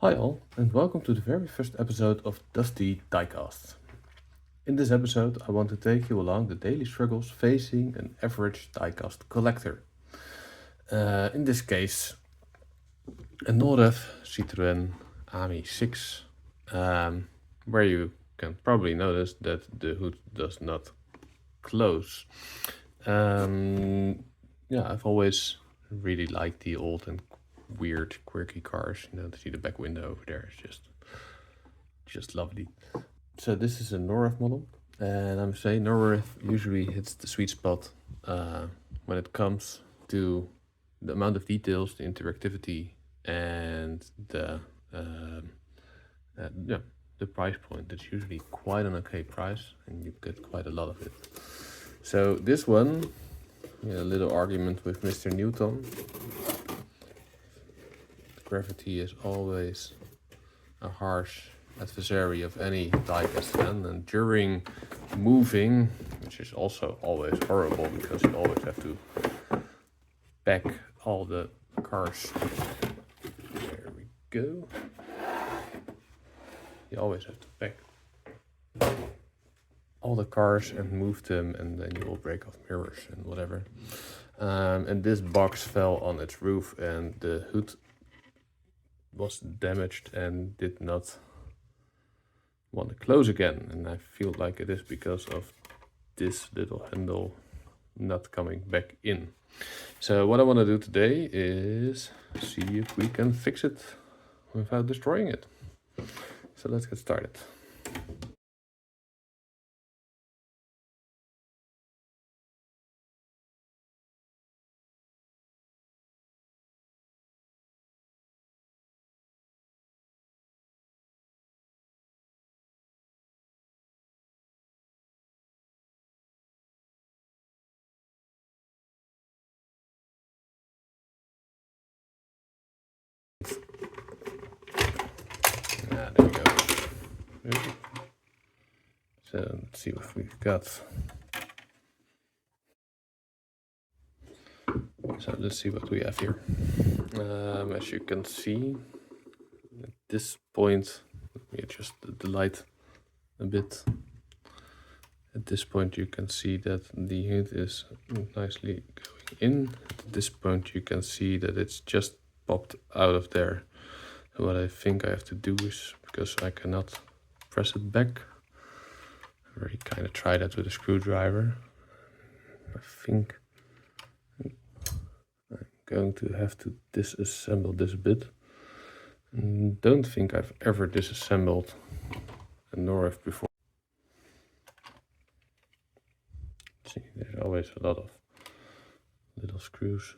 Hi all, and welcome to the very first episode of Dusty Diecast. In this episode, I want to take you along the daily struggles facing an average diecast collector. In this case, a Norev Citroën Ami 6, where you can probably notice that the hood does not close. I've always really liked the old and weird, quirky cars. To see the back window over there is just lovely. So this is a Norev model, and I'm saying Norev usually hits the sweet spot when it comes to the amount of details, the interactivity, and yeah, the price point. It's usually quite an okay price, and you get quite a lot of it. So this one, a little argument with Mr. Newton. Gravity is always a harsh adversary of any diecast fan, and during moving, which is also always horrible because you always have to pack all the cars. There we go. You always have to pack all the cars and move them, and then you will break off mirrors and whatever. And this box fell on its roof, and the hood was damaged and did not want to close again, and I feel like it is because of this little handle not coming back in. So what I want to do today is see if we can fix it without destroying it. So let's get started. There we go. So let's see what we've got. So let's see what we have here. As you can see, at this point, let me adjust the light a bit. At this point you can see that the hood is nicely going in. At this point you can see that it's just popped out of there. And what I think I have to do is, because I cannot press it back, I already kind of tried that with a screwdriver. I think I'm going to have to disassemble this bit. And don't think I've ever disassembled a Norev before. See, there's always a lot of little screws.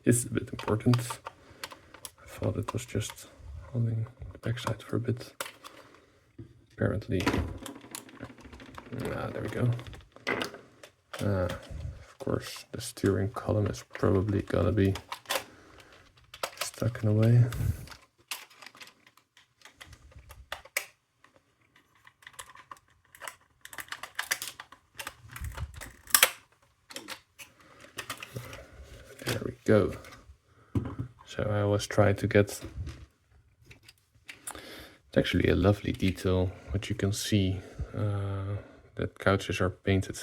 Is a bit important. I thought it was just holding the backside for a bit. Apparently, there we go. Of course, the steering column is probably gonna be stuck in a way. There we go. So I always try to get. It's actually a lovely detail, what you can see. That couches are painted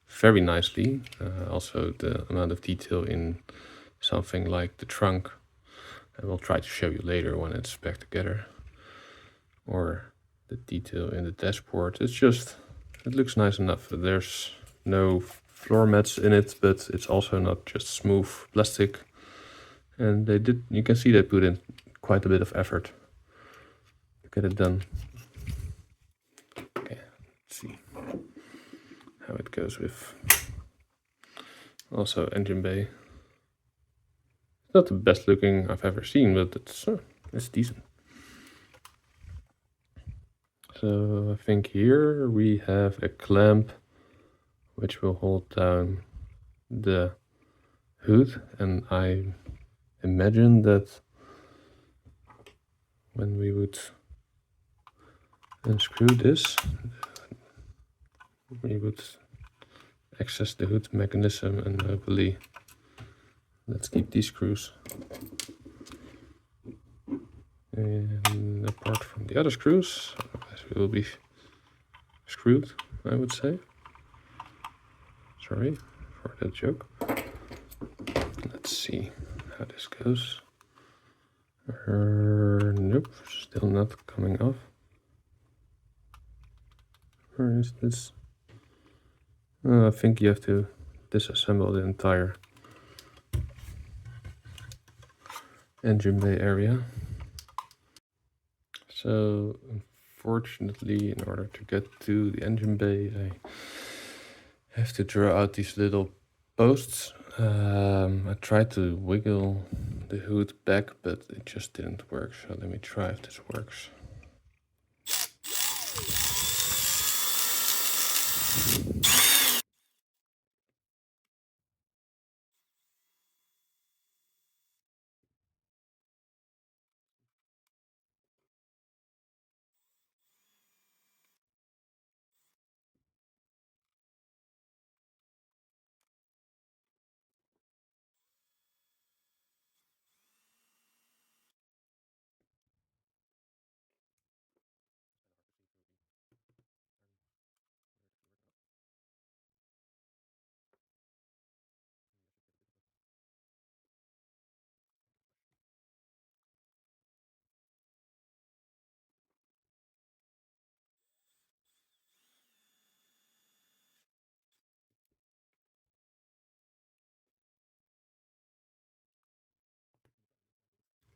very nicely. Also the amount of detail in something like the trunk And we'll try to show you later when it's back together. Or the detail in the dashboard. It's just, it looks nice enough. There's no floor mats in it, but it's also not just smooth plastic. And you can see they put in quite a bit of effort to get it done. Okay, let's see how it goes with also engine bay. It's not the best looking I've ever seen, but it's decent. So I think here we have a clamp which will hold down the hood, and I imagine that when we would unscrew this, we would access the hood mechanism, and hopefully, let's keep these screws. And apart from the other screws, otherwise we will be screwed, I would say. Sorry for that joke. Let's see how this goes. Nope, still not coming off. Where is this? I think you have to disassemble the entire engine bay area. So unfortunately, in order to get to the engine bay, I have to draw out these little posts. I tried to wiggle the hood back, but it just didn't work. So let me try if this works.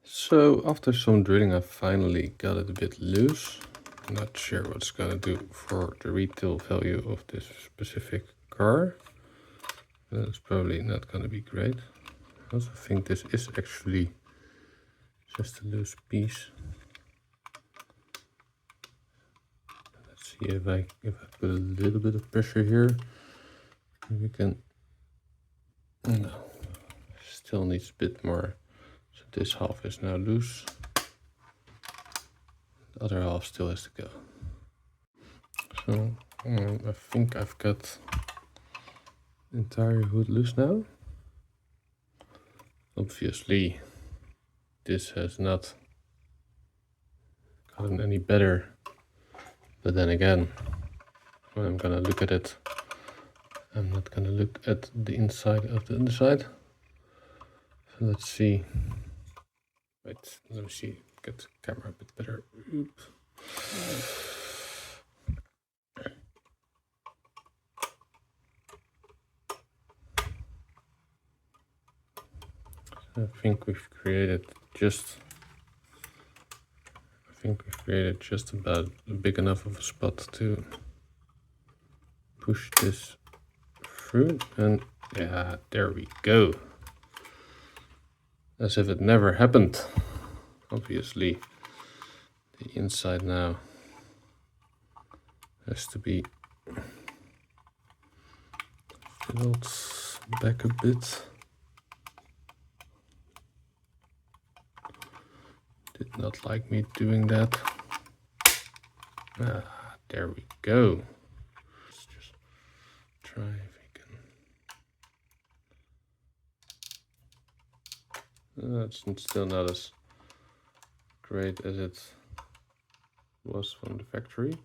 So after some drilling, I finally got it a bit loose. I'm not sure what it's gonna do for the retail value of this specific car. That's probably not gonna be great. I also think this is actually just a loose piece. Let's see if I put a little bit of pressure here, we can. No, still needs a bit more. So this half is now loose. The other half still has to go. So I think I've got the entire hood loose now. Obviously, this has not gotten any better, but then again, when I'm gonna look at it, I'm not gonna look at the inside of the underside. So let's see. Wait, let me see. Get the camera a bit better. Oops. I think we've created just about big enough of a spot to push this through, and yeah, there we go. As if it never happened. Obviously, the inside now has to be filled back a bit. Did not like me doing that. There we go. Let's just try if we can. It's still not as great as it was from the factory.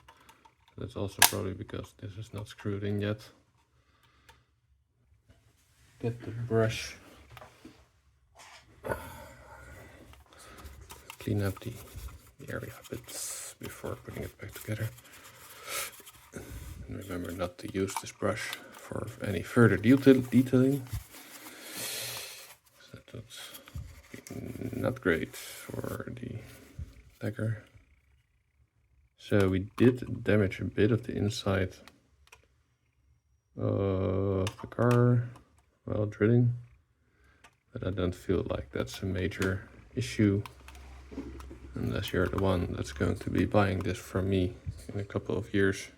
That's also probably because this is not screwed in yet. Get the brush. clean up the area a bit before putting it back together. And remember not to use this brush for any further detailing. So that's not great for the lacquer. So we did damage a bit of the inside of the car while drilling, but I don't feel like that's a major issue unless you're the one that's going to be buying this from me in a couple of years.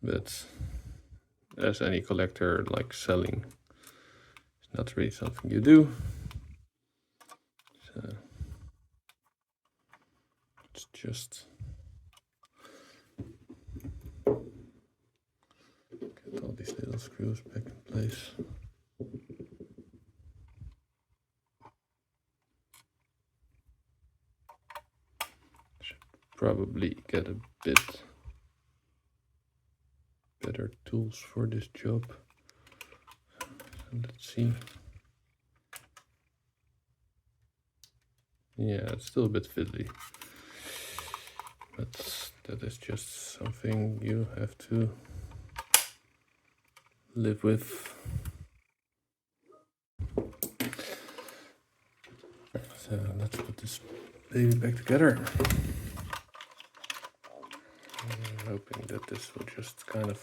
But as any collector, like selling, it's not really something you do. So it's just get all these little screws back in place. Should probably get a bit better tools for this job. So let's see. Yeah, it's still a bit fiddly, but that is just something you have to live with. So let's put this baby back together. I'm hoping that this will just kind of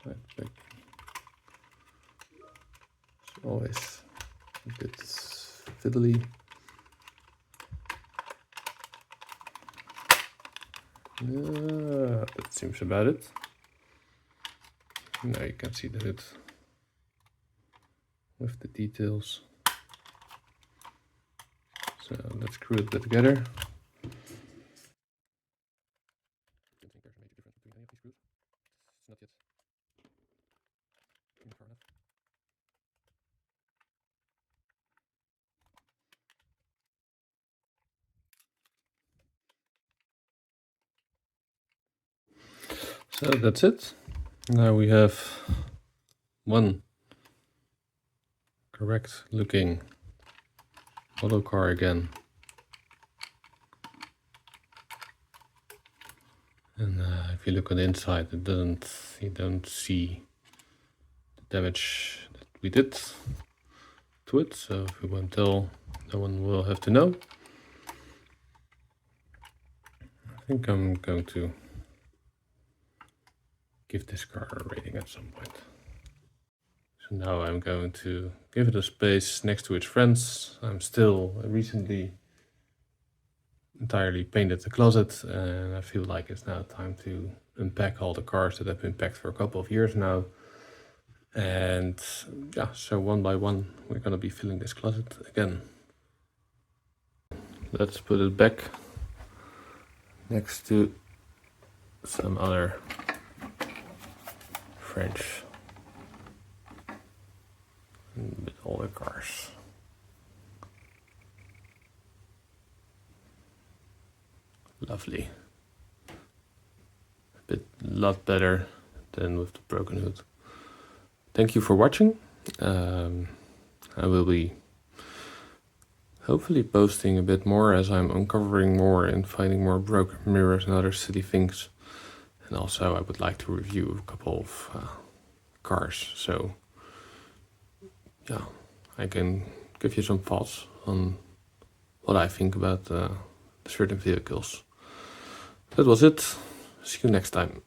right back. It's always a bit fiddly. Yeah, that seems about it. Now you can see the hood with the details. So let's screw it together. So that's it. Now we have one correct looking model car again. And if you look on the inside, you don't see the damage that we did to it. So if we won't tell, no one will have to know. I think I'm going to give this car a rating at some point. So now I'm going to give it a space next to its friends. I'm still recently entirely painted the closet, and I feel like it's now time to unpack all the cars that have been packed for a couple of years now. And yeah, so one by one we're gonna be filling this closet again. Let's put it back next to some other French and a bit older cars. Lovely. A lot better than with the broken hood. Thank you for watching. I will be hopefully posting a bit more as I'm uncovering more and finding more broken mirrors and other silly things. And also I would like to review a couple of cars. So yeah, I can give you some thoughts on what I think about certain vehicles. That was it. See you next time.